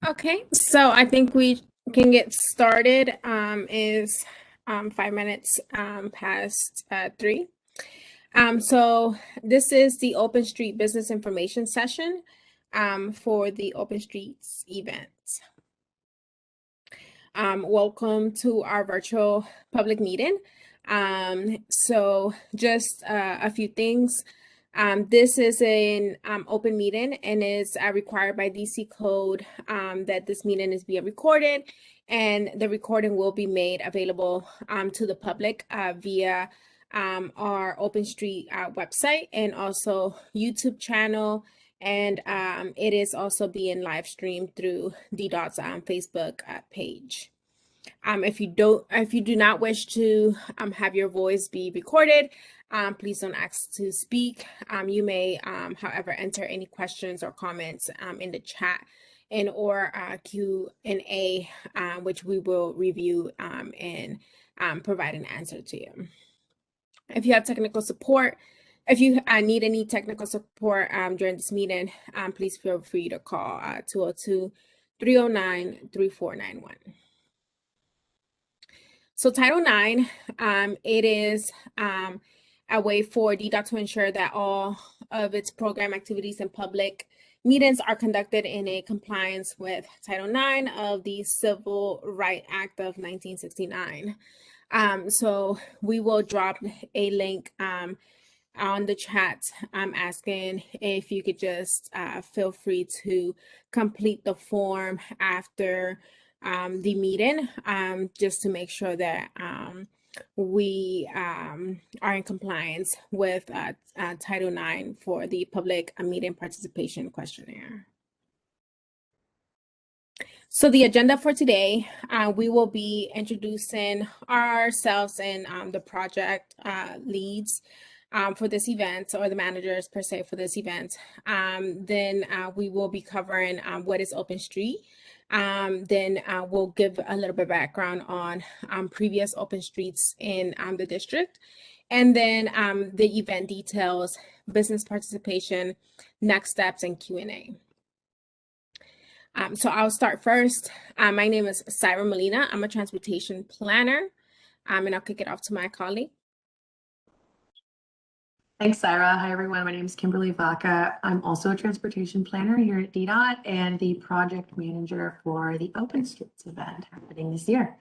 Okay, so I think we can get started. Is 5 minutes past 3. So this is the Open Street Business Information session for the Open Streets event. Welcome to our virtual public meeting. So just a few things. This is an open meeting and is required by DC code that this meeting is being recorded, and the recording will be made available to the public via our Open Street website and also YouTube channel. And it is also being live streamed through DDOT's Facebook page. If you do not wish to have your voice be recorded, please don't ask to speak. You may, however, enter any questions or comments in the chat and or Q&A, which we will review and provide an answer to you. If you have technical support, if you need any technical support during this meeting, please feel free to call 202-309-3491. So Title IX, it is a way for DDOT to ensure that all of its program activities and public meetings are conducted in a compliance with Title IX of the Civil Rights Act of 1969. So we will drop a link on the chat asking if you could just feel free to complete the form after the meeting, just to make sure that we are in compliance with Title IX for the public meeting participation questionnaire. So the agenda for today, we will be introducing ourselves and the project leads for this event, or the managers per se for this event. Then we will be covering what is Open Street. Then we'll give a little bit of background on previous Open Streets in the district. And then the event details, business participation, next steps, and Q&A. So I'll start first. My name is Syra Molina. I'm a transportation planner, and I'll kick it off to my colleague. Thanks, Syra. Hi, everyone. My name is Kimberly Vaca. I'm also a transportation planner here at DDOT and the project manager for the Open Streets event happening this year.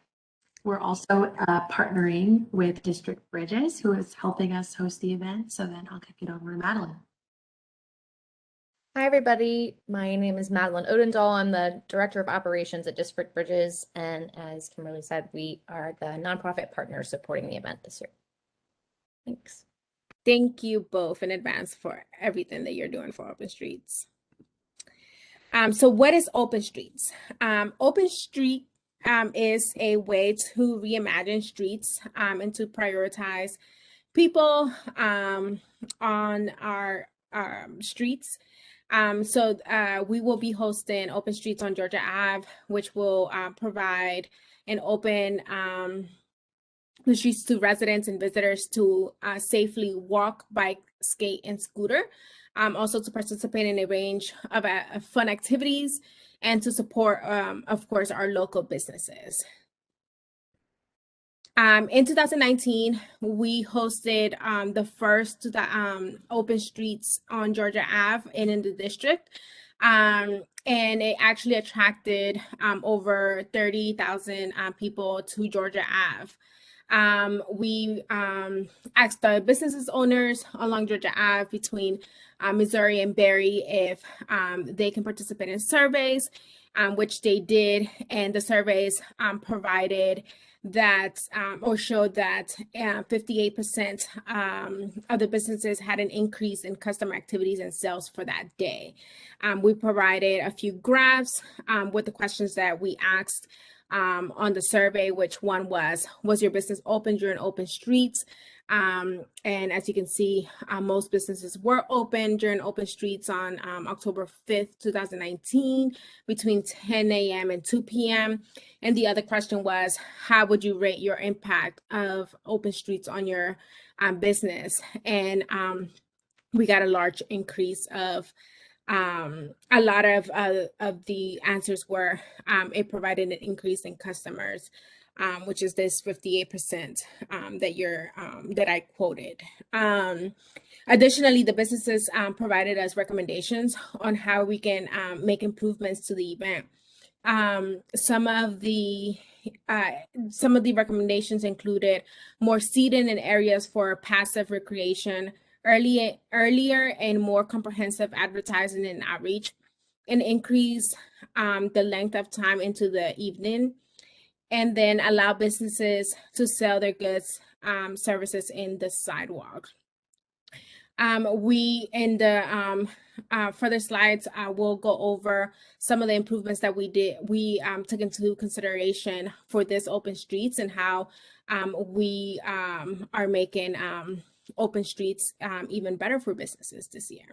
We're also partnering with District Bridges, who is helping us host the event. So then I'll kick it over to Madeline. Hi, everybody. My name is Madeline Odendahl. I'm the Director of Operations at District Bridges. And as Kimberly said, we are the nonprofit partner supporting the event this year. Thanks. Thank you both in advance for everything that you're doing for Open Streets. So what is Open Streets? Open Street is a way to reimagine streets and to prioritize people on our streets. So we will be hosting Open Streets on Georgia Ave, which will provide an open the streets to residents and visitors to safely walk, bike, skate, and scooter. Also to participate in a range of fun activities and to support, of course, our local businesses. In 2019, we hosted the first Open Streets on Georgia Ave and in the district. And it actually attracted over 30,000 people to Georgia Ave. We asked the businesses owners along Georgia Ave between Missouri and Berry if they can participate in surveys, which they did, and the surveys provided that or showed that 58% of the businesses had an increase in customer activities and sales for that day. We provided a few graphs with the questions that we asked on the survey, which one was your business open during Open Streets? And as you can see, most businesses were open during Open Streets on October 5th, 2019, between 10 a.m. and 2 p.m. And the other question was, how would you rate your impact of Open Streets on your business? And we got a large increase of A lot of the answers were it provided an increase in customers, which is this 58% that I quoted. Additionally, the businesses provided us recommendations on how we can make improvements to the event. Some of the recommendations included more seating in areas for passive recreation, earlier and more comprehensive advertising and outreach, and increase the length of time into the evening, and then allow businesses to sell their goods, services in the sidewalk. We in the further slides will go over some of the improvements that we took into consideration for this open streets and how we are making open streets even better for businesses this year.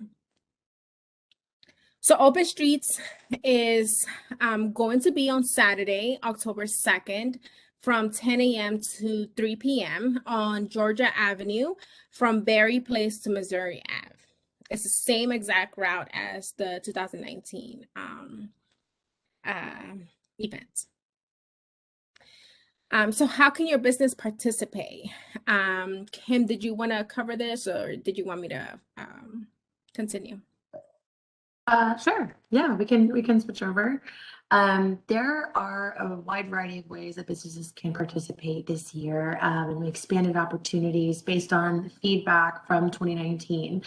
So Open Streets is going to be on Saturday, October 2nd, from 10 a.m. to 3 p.m. on Georgia Avenue from Berry Place to Missouri Ave. It's the same exact route as the 2019 event. So how can your business participate? Kim, did you want to cover this, or did you want me to continue? Sure. Yeah, we can switch over. There are a wide variety of ways that businesses can participate this year, and we expanded opportunities based on feedback from 2019.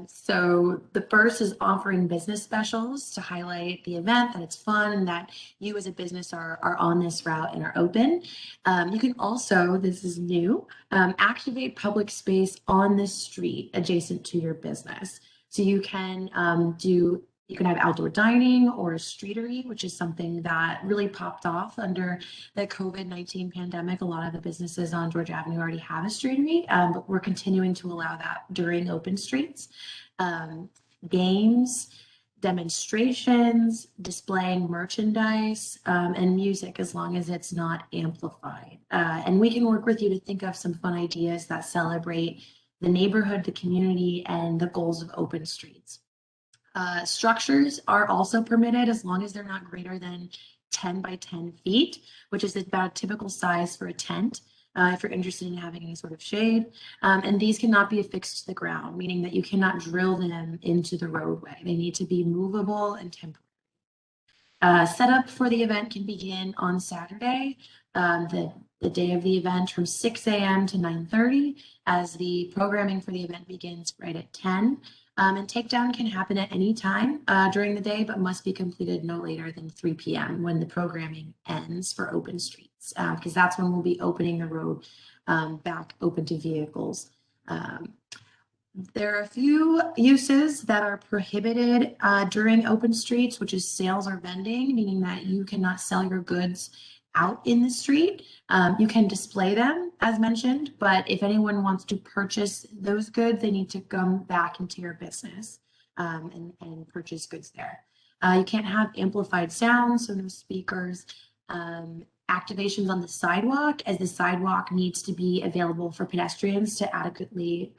So the first is offering business specials to highlight the event, that it's fun, and that you as a business are on this route and are open. You can also, this is new, activate public space on the street adjacent to your business. So you can have outdoor dining or a streetery, which is something that really popped off under the COVID-19 pandemic. A lot of the businesses on Georgia Avenue already have a streetery, but we're continuing to allow that during open streets. Games, demonstrations, displaying merchandise, and music, as long as it's not amplified. And we can work with you to think of some fun ideas that celebrate the neighborhood, the community, and the goals of open streets. Structures are also permitted as long as they're not greater than 10 by 10 feet, which is about a typical size for a tent, if you're interested in having any sort of shade. And these cannot be affixed to the ground, meaning that you cannot drill them into the roadway. They need to be movable and temporary. Setup for the event can begin on Saturday, the day of the event, from 6 a.m. to 9:30, as the programming for the event begins right at 10. And takedown can happen at any time during the day, but must be completed no later than 3 p.m. when the programming ends for open streets, because that's when we'll be opening the road back open to vehicles. There are a few uses that are prohibited during open streets, which is sales or vending, meaning that you cannot sell your goods out in the street. You can display them, as mentioned, but if anyone wants to purchase those goods, they need to come back into your business and purchase goods there. You can't have amplified sound, so no speakers. Activations on the sidewalk, as the sidewalk needs to be available for pedestrians to adequately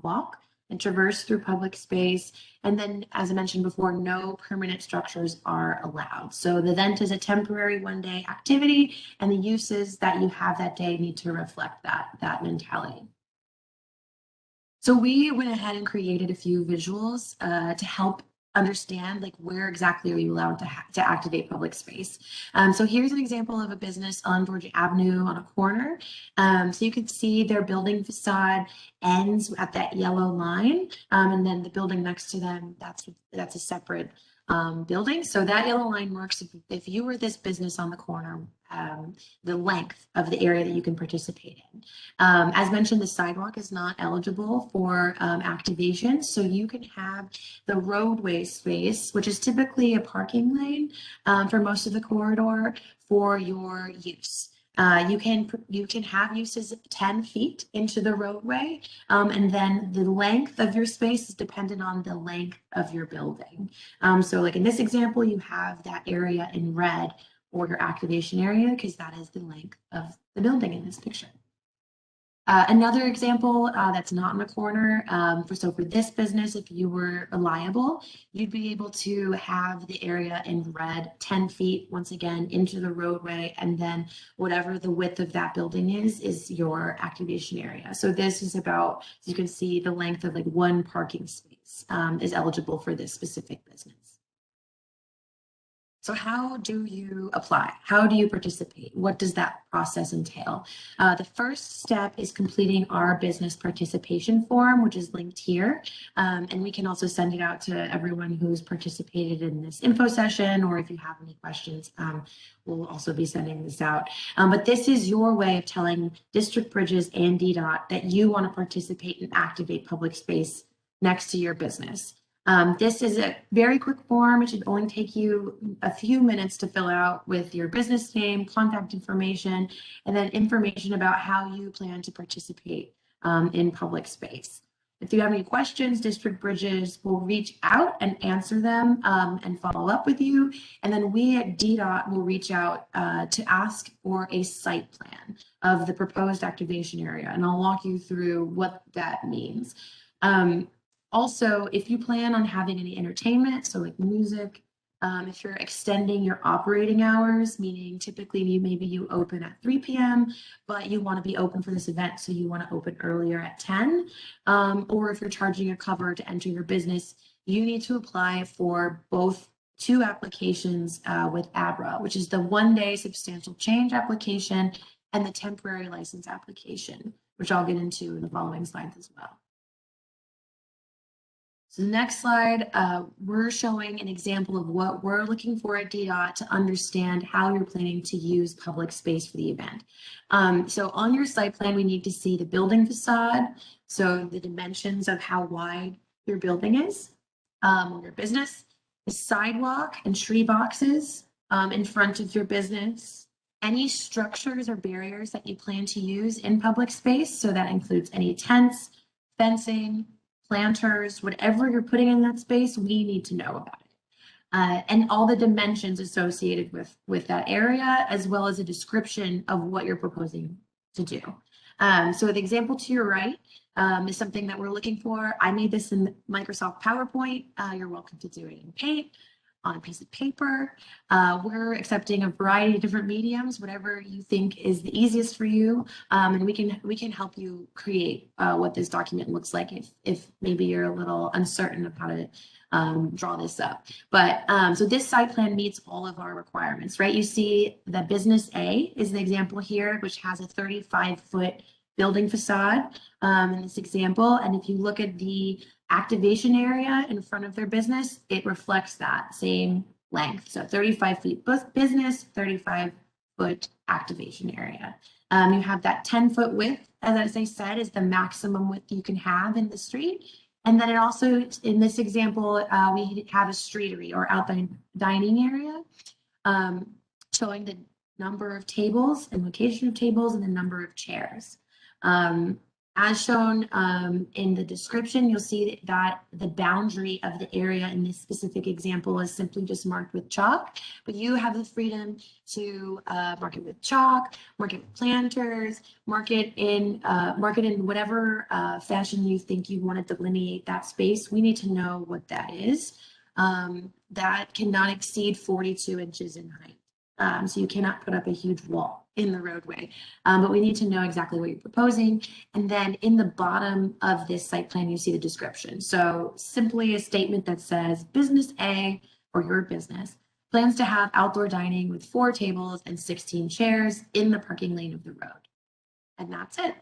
walk and traverse through public space. And then, as I mentioned before, no permanent structures are allowed. So the event is a temporary one-day activity, and the uses that you have that day need to reflect that mentality. So we went ahead and created a few visuals to help understand, like, where exactly are you allowed to activate public space. So here's an example of a business on Georgia Avenue on a corner. So you can see their building facade ends at that yellow line, and then the building next to them, that's a separate building. So that yellow line marks if you were this business on the corner, the length of the area that you can participate in. As mentioned, the sidewalk is not eligible for activation, so you can have the roadway space, which is typically a parking lane for most of the corridor, for your use. You can have uses 10 feet into the roadway, and then the length of your space is dependent on the length of your building. So like in this example, you have that area in red, or your activation area, because that is the length of the building in this picture. Another example that's not in a corner, so for this business, if you were liable, you'd be able to have the area in red 10 feet, once again, into the roadway, and then whatever the width of that building is your activation area. So this is about, as you can see, the length of like one parking space is eligible for this specific business. So how do you apply? How do you participate? What does that process entail? The first step is completing our business participation form, which is linked here. And we can also send it out to everyone who's participated in this info session, or if you have any questions, we'll also be sending this out. But this is your way of telling District Bridges and DDOT that you want to participate and activate public space next to your business. This is a very quick form. It should only take you a few minutes to fill out with your business name, contact information, and then information about how you plan to participate in public space. If you have any questions, District Bridges will reach out and answer them and follow up with you. And then we at DDOT will reach out to ask for a site plan of the proposed activation area. And I'll walk you through what that means. Also, if you plan on having any entertainment, so like music, if you're extending your operating hours, meaning typically maybe you open at 3 p.m., but you want to be open for this event, so you want to open earlier at 10, or if you're charging a cover to enter your business, you need to apply for two applications with ABRA, which is the one-day substantial change application and the temporary license application, which I'll get into in the following slides as well. So the next slide, we're showing an example of what we're looking for at DDOT to understand how you're planning to use public space for the event. So on your site plan, we need to see the building facade, so the dimensions of how wide your building is, or your business, the sidewalk and tree boxes in front of your business, any structures or barriers that you plan to use in public space. So that includes any tents, fencing, planters, whatever you're putting in that space, we need to know about it. And all the dimensions associated with that area, as well as a description of what you're proposing to do. So the example to your right is something that we're looking for. I made this in Microsoft PowerPoint. You're welcome to do it in Paint, on a piece of paper. We're accepting a variety of different mediums, whatever you think is the easiest for you. And we can help you create what this document looks like if maybe you're a little uncertain of how to draw this up. But so this site plan meets all of our requirements, right? You see the business A is the example here, which has a 35-foot building facade in this example. And if you look at the activation area in front of their business, it reflects that same length. So 35 feet business, 35-foot activation area. You have that 10-foot width, as I said, is the maximum width you can have in the street. And then it also, in this example, we have a streetery or outdoor dining area showing the number of tables and location of tables and the number of chairs. As shown in the description, you'll see that the boundary of the area in this specific example is simply just marked with chalk, but you have the freedom to mark it with chalk, mark it with planters, mark it in whatever fashion you think you want to delineate that space. We need to know what that is. That cannot exceed 42 inches in height. So you cannot put up a huge wall in the roadway, but we need to know exactly what you're proposing. And then in the bottom of this site plan, you see the description. So simply a statement that says business A, or your business, plans to have outdoor dining with 4 tables and 16 chairs in the parking lane of the road. And that's it.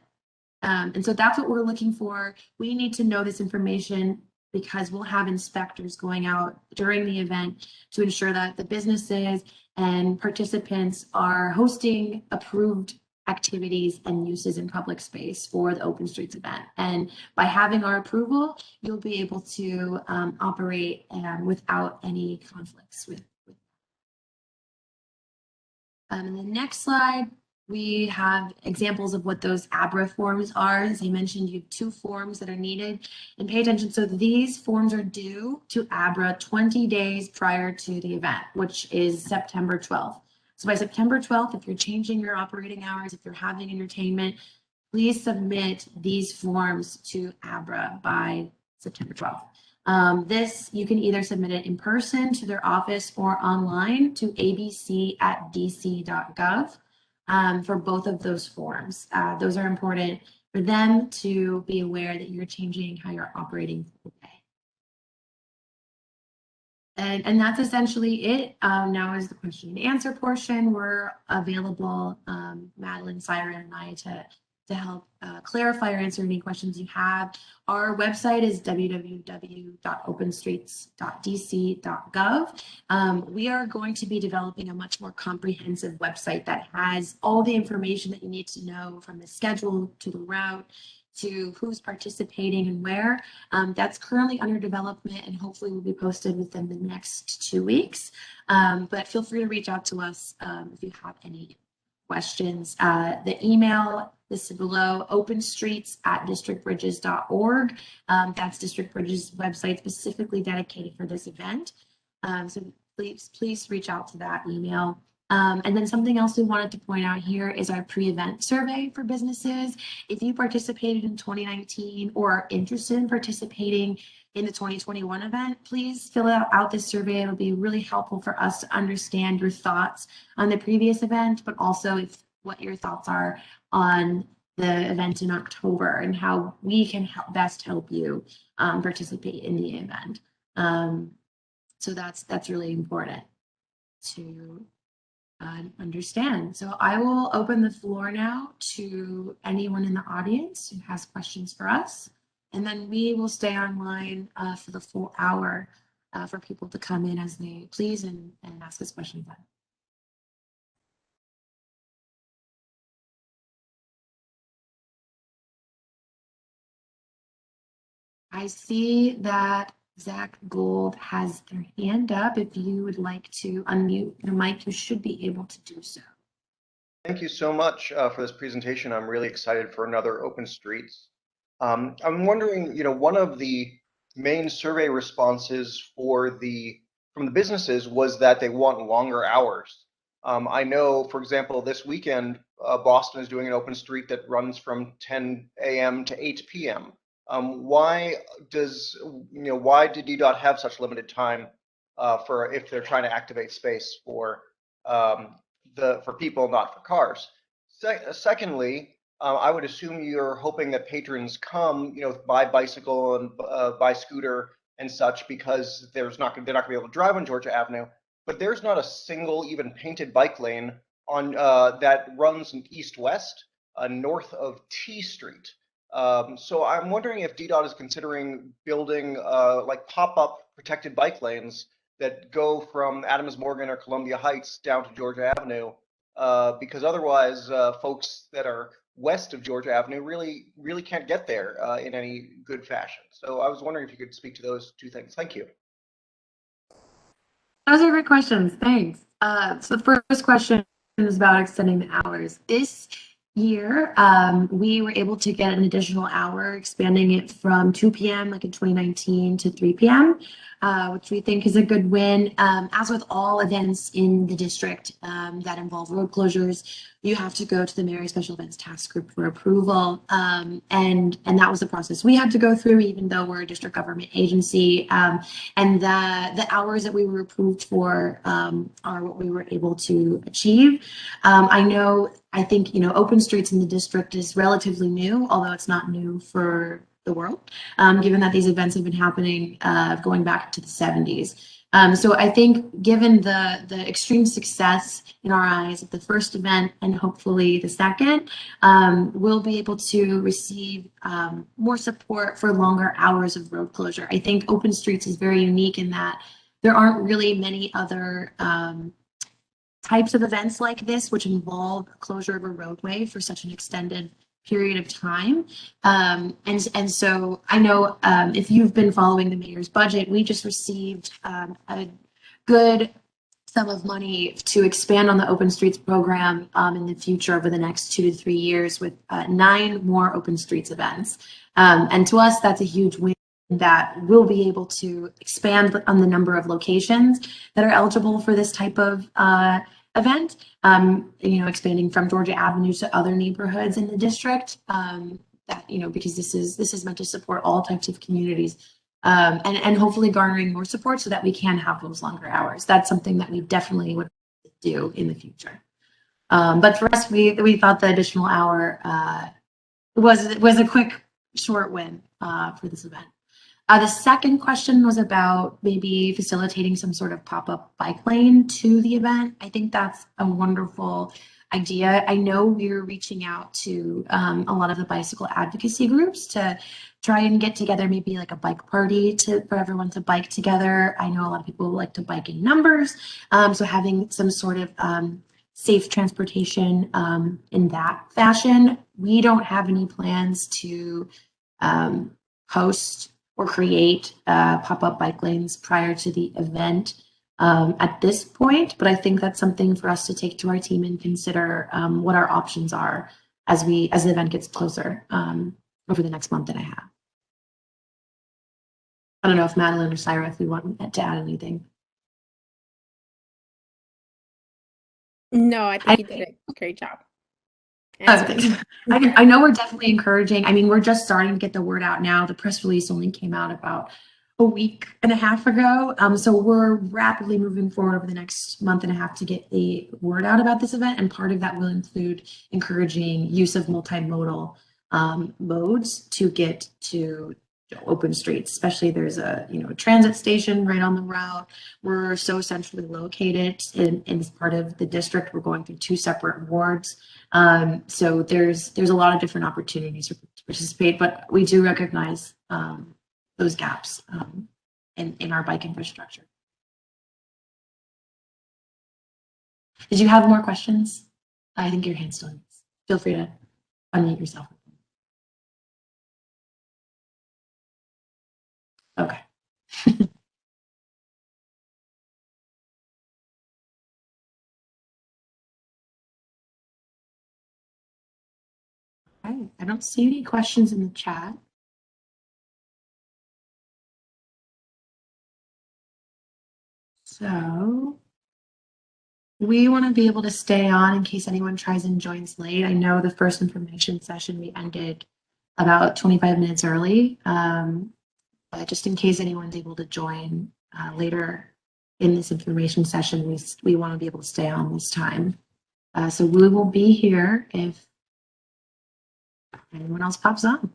And so that's what we're looking for. We need to know this information because we'll have inspectors going out during the event to ensure that the businesses and participants are hosting approved activities and uses in public space for the Open Streets event. And by having our approval, you'll be able to operate without any conflicts with. In the next slide, we have examples of what those ABRA forms are. As I mentioned, you have 2 forms that are needed, and pay attention. So these forms are due to ABRA 20 days prior to the event, which is September 12th. So by September 12th, if you're changing your operating hours, if you're having entertainment, please submit these forms to ABRA by September 12th. This, you can either submit it in person to their office or online to abc@dc.gov for both of those forms. Those are important for them to be aware that you're changing how you're operating today. And that's essentially it. Now is the question and answer portion. We're available, Madeline, Siren, and I to help clarify or answer any questions you have. Our website is www.openstreets.dc.gov. We are going to be developing a much more comprehensive website that has all the information that you need to know, from the schedule to the route to who's participating and where. That's currently under development and hopefully will be posted within the next 2 weeks. But feel free to reach out to us if you have any questions. The email listed below, openstreets@districtbridges.org. That's District Bridges website specifically dedicated for this event. So please reach out to that email. And then something else we wanted to point out here is our pre-event survey for businesses. If you participated in 2019 or are interested in participating in the 2021 event, please fill out this survey. It'll be really helpful for us to understand your thoughts on the previous event, but also what your thoughts are on the event in October and how we can best help you participate in the event. So that's really important to understand. So I will open the floor now to anyone in the audience who has questions for us. And then we will stay online for the full hour for people to come in as they please and ask us questions. I see that Zach Gold has their hand up. If you would like to unmute your mic, you should be able to do so. Thank you so much for this presentation. I'm really excited for another Open Streets. I'm wondering, one of the main survey responses from the businesses was that they want longer hours. I know, for example, this weekend, Boston is doing an Open Street that runs from 10 a.m. to 8 p.m. Why did DDOT have such limited time for if they're trying to activate space for people, not for cars? Secondly, I would assume you're hoping that patrons come, by bicycle and by scooter and such, because they're not going to be able to drive on Georgia Avenue. But there's not a single even painted bike lane on that runs east-west north of T Street. So I'm wondering if DDOT is considering building like pop-up protected bike lanes that go from Adams Morgan or Columbia Heights down to Georgia Avenue, because otherwise folks that are west of Georgia Avenue really can't get there in any good fashion. So I was wondering if you could speak to those two things. Thank you. Those are great questions. Thanks. So the first question is about extending the hours. This year, we were able to get an additional hour, expanding it from 2 p.m. like in 2019 to 3 p.m., which we think is a good win. As with all events in the district that involve road closures, you have to go to the Mayor Special Events Task Group for approval. And that was the process we had to go through, even though we're a district government agency. And the hours that we were approved for are what we were able to achieve. I think, Open Streets in the district is relatively new, although it's not new for the world, given that these events have been happening going back to the 70s. So I think given the extreme success in our eyes of the first event and hopefully the second, we'll be able to receive more support for longer hours of road closure. I think Open Streets is very unique in that there aren't really many other types of events like this which involve closure of a roadway for such an extended period of time. And so I know if you've been following the mayor's budget, we just received a good sum of money to expand on the Open Streets program in the future over the next 2 to 3 years with 9 more Open Streets events. And to us, that's a huge win, that we'll be able to expand on the number of locations that are eligible for this type of event, expanding from Georgia Avenue to other neighborhoods in the district. Because this is meant to support all types of communities, and hopefully garnering more support so that we can have those longer hours. That's something that we definitely would do in the future. But for us, we thought the additional hour was a quick, short win for this event. The second question was about maybe facilitating some sort of pop-up bike lane to the event. I think that's a wonderful idea. I know we're reaching out to a lot of the bicycle advocacy groups to try and get together maybe like a bike party for everyone to bike together. I know a lot of people like to bike in numbers. So having some sort of safe transportation in that fashion. We don't have any plans to host or create pop-up bike lanes prior to the event at this point, but I think that's something for us to take to our team and consider what our options are as the event gets closer over the next month and a half. I don't know if Madeline or Syra, if we want to add anything. No, I think you did a great job. I know we're definitely encouraging. I mean, we're just starting to get the word out now. The press release only came out about a week and a half ago. So we're rapidly moving forward over the next month and a half to get the word out about this event. And part of that will include encouraging use of multimodal modes to get to open streets, especially there's a transit station right on the route. We're so centrally located in this part of the district. We're going through 2 separate wards. So there's a lot of different opportunities to participate, but we do recognize those gaps in our bike infrastructure. Did you have more questions? I think your hand's still in. Feel free to unmute yourself. Okay. Okay. I don't see any questions in the chat. So we want to be able to stay on in case anyone tries and joins late. I know the first information session we ended about 25 minutes early, but just in case anyone's able to join later in this information session, we want to be able to stay on this time. So we will be here if anyone else pops on.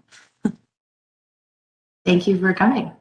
Thank you for coming.